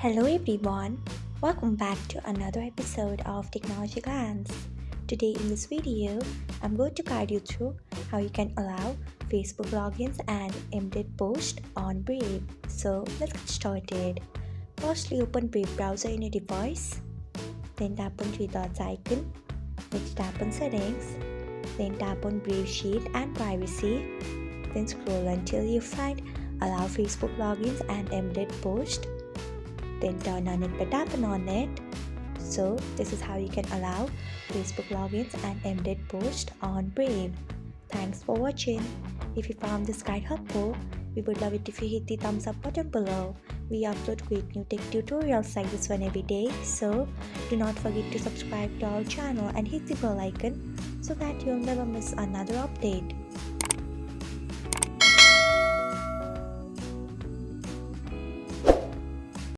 Hello everyone, welcome back to another episode of Technology Glance. Today in this video, I'm going to guide you through how you can allow Facebook logins and embedded posts on Brave. So let's get started. Firstly, open Brave browser in your device, then tap on three dots icon, next tap on settings, then tap on Brave Sheet and Privacy, then scroll until you find allow Facebook logins and embedded posts. Then turn on it by tapping on it. So this is how you can allow Facebook logins and embedded posts on Brave. Thanks for watching. If you found this guide helpful, we would love it if you hit the thumbs up button below. We upload great new tech tutorials like this one every day, so do not forget to subscribe to our channel and hit the bell icon so that you'll never miss another update.